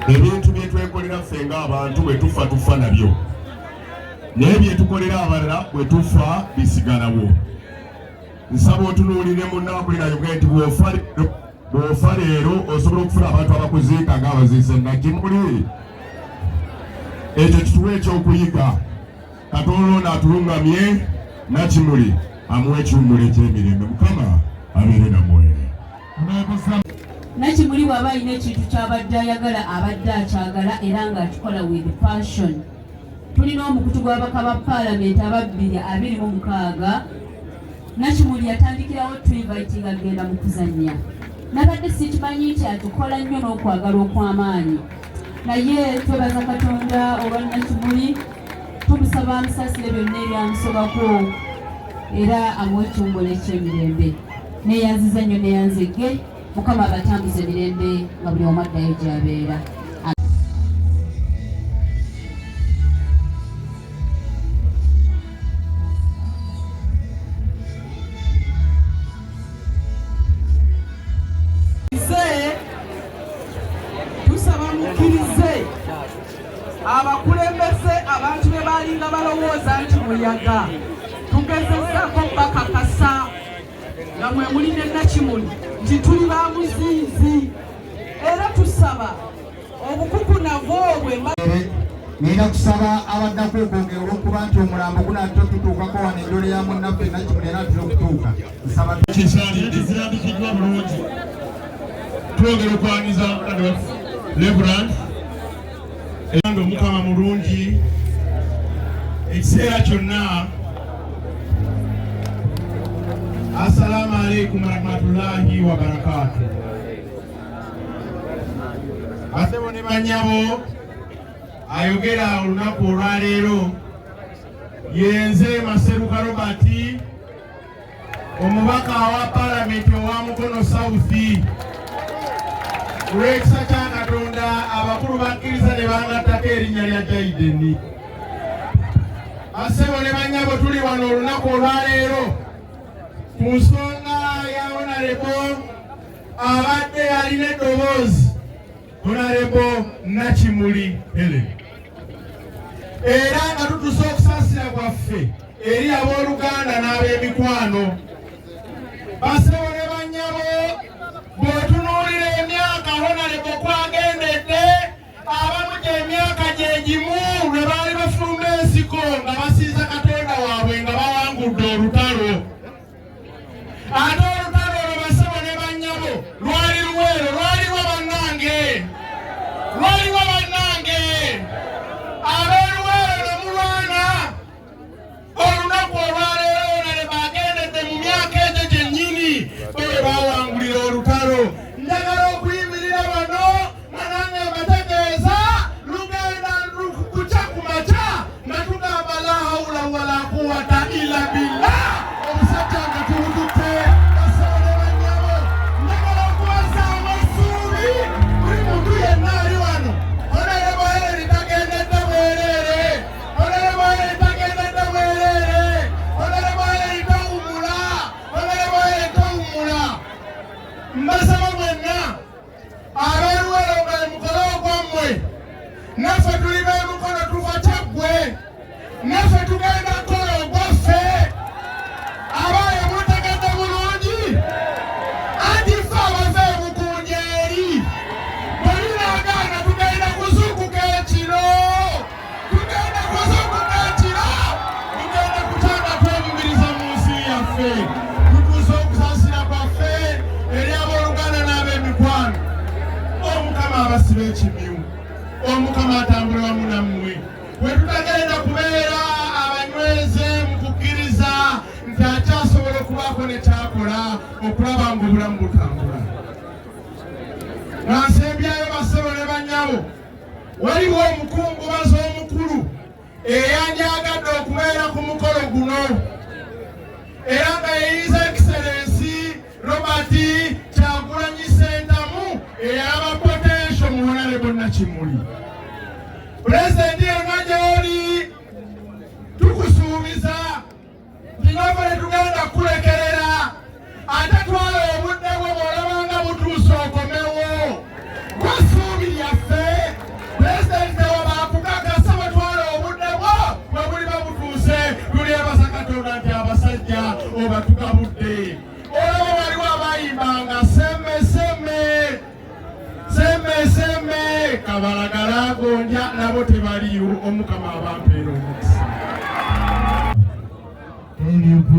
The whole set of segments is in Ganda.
ebintu byetwekolera ffe ng'abantu bwe tufa nabyo, naye byetukolera abalala bwe tufa bisigalawo. Nsaba otunuulire munnakulira yogera nti bw'ofa leero osobola okufuna abantu abakuziika ng'abaziise Nakimuli. Ekyo kituwa ekyokuyiga. Katonda atulungamye, Nakimuli amuwa ekiwummulo eky'emirembe. Mukama abeere nammwe. Nakimuli bw'aba alina ekintu ky'abadde ayagala abadde akyagala era ng'akikola with passion. Tulina omukutu gw'abaka ba Paalamenti aba-226. Nakimuli yatandikirawo twinviting agenda mu kuzannya. Nabadde sikimanyi nti atukola nnyo n'okwagala okw'amaanyi. Naye twebaza Katonda olwa Nakimuli, tumusaba amusaasire byonna ebyamusobako era amuwe ekiwummulo eky'emirembe. Neeyanziza nnyo neeyanzige, Mukama abatambuze emirembe nga buli omu addayo gy'abeera. Tusaba mukkirize abakulembeze abantu be balinga balowooza nti muyaga, tugezezzaako bakakasa nga mwe muli ne Nakimuli nti tuli ba muzinzi, era tusaba obukuku nabwo nina kusaba abaddako okwogera olw'okuba nti omulambo gunaatera okutuukako wano enjole ya munnaffe Nakimuli era atera okutuuka. Nsaba kisaanidde zirambikiddwa bulungi. Twongera okwaniriza Reverend era Omukama mulungi ekiseera kyonna. Assalamu alaikum warahmatullahi wabarakatuh. Asebo ne bannyabo ayogera olunaku olwaleero yenze Maseruka Robert, omubaka wa Paalamenti owa Mukono South. Olw'ekisa kya Katonda abakulu bakkiriza ne bangattako erinnya lya Jaideni. Asebo ne bannyabo tuli wano olunaku olwaleero ku nsonga ya Honorable abadde alina eddoboozi, Honorable Nakimuli Helen, era nga tutuuse okusaasira kwaffe eri abooluganda n'ab'emikwano. Basebo ne bannyabo bw'otunuulira emyaka Honorable kwagendedde, abamu gy'emyaka gye gimu lwe baali bafuluma ensiko nga basiiza Katonda waabwe nga bawangudde olutalo. Ate olutalo olwo Basebo ne bannyabo lwali luweero, lwaliwo bannange, lwaliwo bannange ab'eluweero ne mulwana olunaku olwaleero Honorable agendedde mu myaka egyo gyennyini bwe bawangulira olutalo. Njagala okuyimirira wano nga nange mbategeeza lugenda kukya ku makya nga tugamba la hawula wala quwwata illa billah. Omusajja nga tuwudutte. Basebo ne bannyabo njagala okuwazaamu essuubi buli muntu yenna ali wano. Honorable Helen tagendedde bwereere, Honorable Helen tagendedde bwereere, Honorable Helen tawummula, Honorable Helen tawummula. Mbasaba mwenna ab'eluweero nga mukole ogwammwe, naffe tuli b'emukono tuva Kyaggwe, naffe tugenda kukola ogwaffe. Abaaye mutegedde bulungi anti ffe abava ebukunja eri bwe linagaana tugenda kuzuukuka ekiro, tugenda kuzuukuka ekiro, tugenda kutanga twebumiriza mu nsi yaffe. Tutuuse okusaasira kwaffe eri abooluganda n'ab'emikwano. Omukama abasiba ekimyu, Omukama atambula wamu nammwe. Bwe tutagenda kubeera abanyweze mu kukkiriza nti akyasobola okubaako ne kyakola okulaba nga obulamu butambula. Nga nsembyayo Basebo ne bannyabo, waliwo omukungubazi omukulu eyandyagadde okubeera ku mukolo guno era nga ye His Excellency Robert Kyagulanyi Ssentamu eyaba potential mu Honorable Nakimuli. Pulezidenti yenna gy'oli tukusuubiza nti naffe ne tugenda kulekerera, ate twala obudde bwe bw'olaba nga butuuse okomewo. Gwasuubi lyaffe abalagala gondya nabo tebaliiwo omukama abampeera omukisa. NUP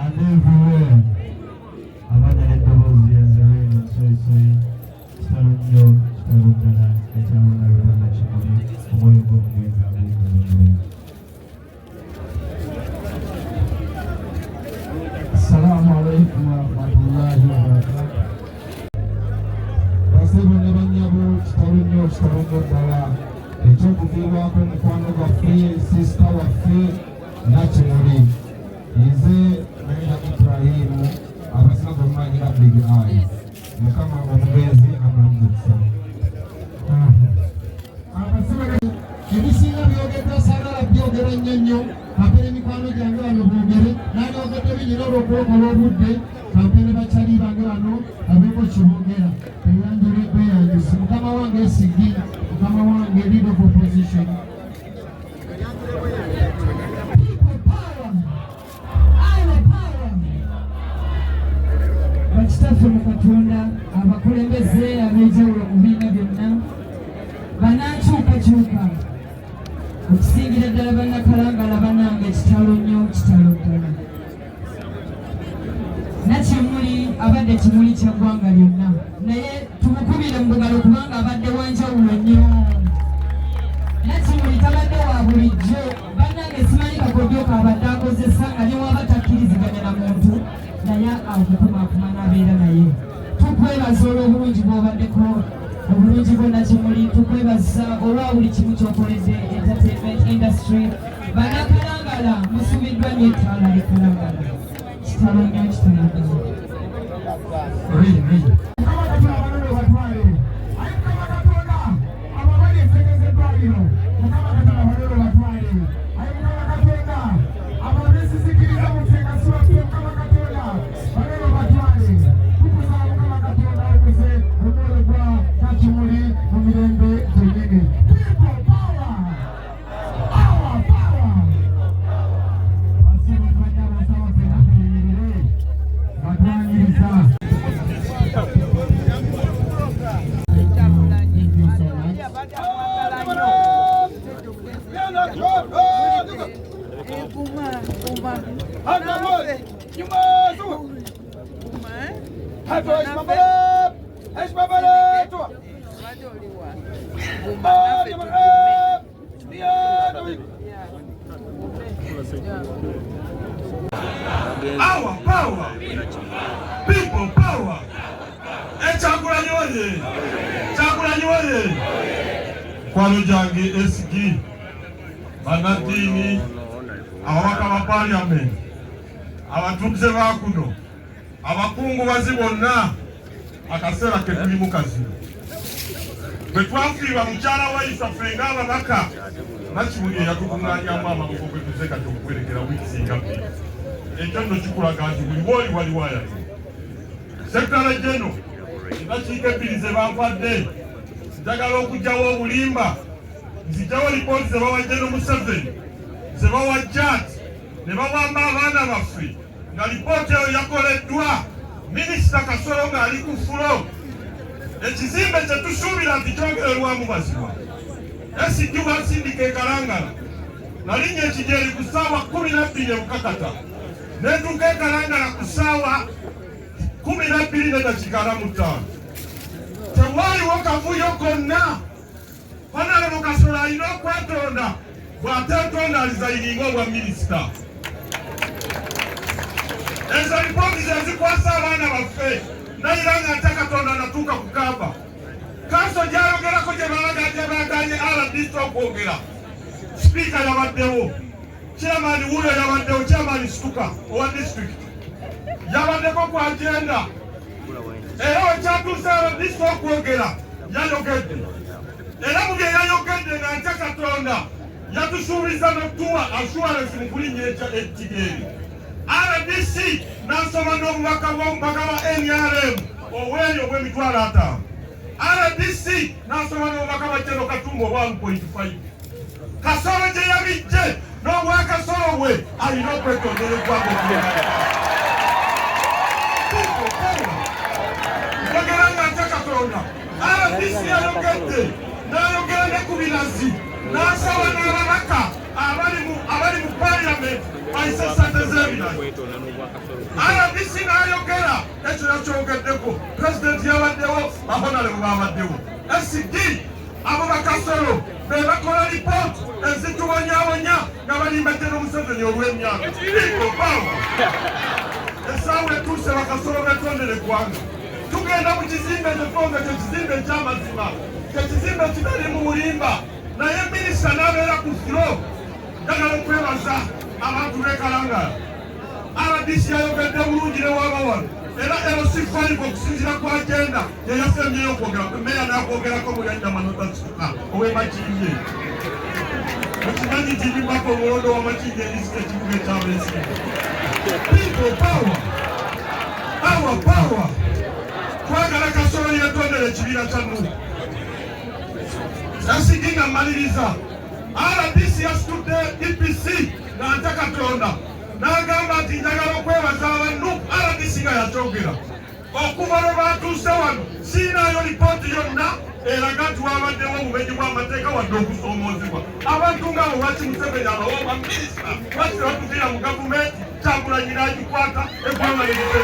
and everywhere. Abana eddoboozi yazzewo eno nsoyisoyi kitalo nnyo kitalo ddala ekyawona lwebana kimuli omwoyo gw'omugweza ag'omulungi. Assalamu alaikum warahmatullahi wabarakatuh. Basebo ne bannyabo kitalo nnyo kitalo nnyo ddala ekyokuviibwako omukwano gwaffe sisita waffe Nakimuli nze Naira Ibrahimu abasaga omumanyira Big Eye mukama omugenzi amulambuzisa. Ebisinga byogedde sagala byogera nnyo nnyo kapere mikwano gyange bano boogere nalyogedde binyina olw'okwokola obudde kapere bakyali bange bano abeeko kiboogera eyanjula ebbeeyanjusi mukama wange esigi mukama wange leader of opposition. Bakitaffe mu Katonda abakulembeze ab'enjawulo mu bibiina byonna banankyukakyuka okusingira ddala bannakalangala banange kitalo nnyo kitalo ddala. Nakimuli abadde kimuli kya ggwanga lyonna naye tumukubire mu bugalo kubanga abadde wanjawulo nnyo. Nakimuli tabadde wa bulijjo bannange simanyi kakodyoka abadde akozesa nga ne waba takkiriziganya na muntu naye akukumakuma n'abeera naye. Tukwebaza olw'obulungi bw'obaddeko obulungi bwo Nakimuli tukwebaza olwa buli kimu ky'okoledde entertainment industry. Bannakalangala musubiddwa nnyo ettaala ly'ekalangala kitalo nnyo kitalo nnyo. Our power, people power. Kyagulanyi oye, Kyagulanyi oye. Kwano gyange SG, bannaddiini, ababaka ba parliament, abatuuze ba kuno, abakungubazi bonna, akaseera ke tulimu kazino. Bwe twafiirwa mukyala wayisa ffe ng'ababaka, Nakimuli eyatukuŋŋaanyamu amaboko gwe tuze kati okwerekera wiiki singa bbiri. Ekyo nno kikulaga nti buli wooli wali wayali. Sekitale Jeno, endakiika ebbiri ze banfadde, njagala okuggyawo obulimba, nzigyawo lipooti ze bawa Jeno Museveni, ze bawa Jat, ne bawamba abaana baffe, nga lipooti eyo yakoleddwa Minisita Kasolo ng'ali ku fulo. Ekizimbe kye tusuubira nti kyogererwamu mazima. SG basindika e Kalangala, nalinnya ekidyeri ku ssaawa 12 e Bukakata, netuuka e Kalangala ku ssaawa 12:45. Tewaaliwo kavuyo konna. Honorable Kasolo alina okwetonda, bw'ateetonda alizayininga obwa minisita. Ezo lipooti ze zikwasa abaana baffe, nayira ng'ate Katonda natuuka ku Kaaba. Kanso gy'ayogerako gye baaganye RDC okwogera. Sipiika yabaddewo, chairman Wulo yabaddewo, chairman Situka owa district yabaddeko ku agenda. Era wekyatuuse RDC okwogera yayogedde. Era mu bye yayogedde ng'ate Katonda yatusuubiza n'okutuwa assurance mu kulinnya ekigeeri. RDC n'asoma n'omubaka wa NRM ow'eyo obw'emitwalo 5. RDC n'asoma n'omubaka wa General Katumba obwa 1.5. Kasolo gye yabijje n'obwa Kasolo bwe alina okwetondera eggwanga okubeera. Njagala ng'ate Katonda RDC yayogedde n'ayogera ne ku binazi n'asaba n'ababaka abali mu parliament bayise ssente z'ebinazi. RDC n'ayogera ekyo yakyogeddeko pulezidenti yabaddewo abonalebu babaddewo SCD abo bakasolo be bakola lipooti ezitubonyabonya nga balimbatera Museveni olw'emyaka ikopawa esaawa etuuse bakasolo betondere eggwanga. Tugenda mu kizimbe ekifonga kyekizimbe ekyamazima kyekizimbe kitali mu bulimba naye minisita n'abeera ku filo. Njagala okwebaza abantu bekalangala. RDC yayogedde bulungi ne wabawano era LC5 okusinziira ku agenda yeyafemyeyo okwogera meya n'akwogerako mu yajja manota kisuka ow'Emakindye. Okimanyi nti bimbako omulondo w'Amakindye erisika ekibuga ekyabesi. People power. Twagala kasolo yetondera ekibiina kya Nuupu. Yasigina maliriza. RDC yasitudde DPC n'atya Katonda n'agamba nti njagala okwebaza aba Nuupu. RDC nga yakyogera okuva lwe baatuuse wano siinayo lipooti yonna eraga nti wabaddewo obumenyi bw'amateeka wadde okusoomoozebwa. Abantu ng'abo lwaki Museveni abawa baminisita lwaki tebatuviira mu gavumenti Kyagulanyi n'agikwata eggwanga lirite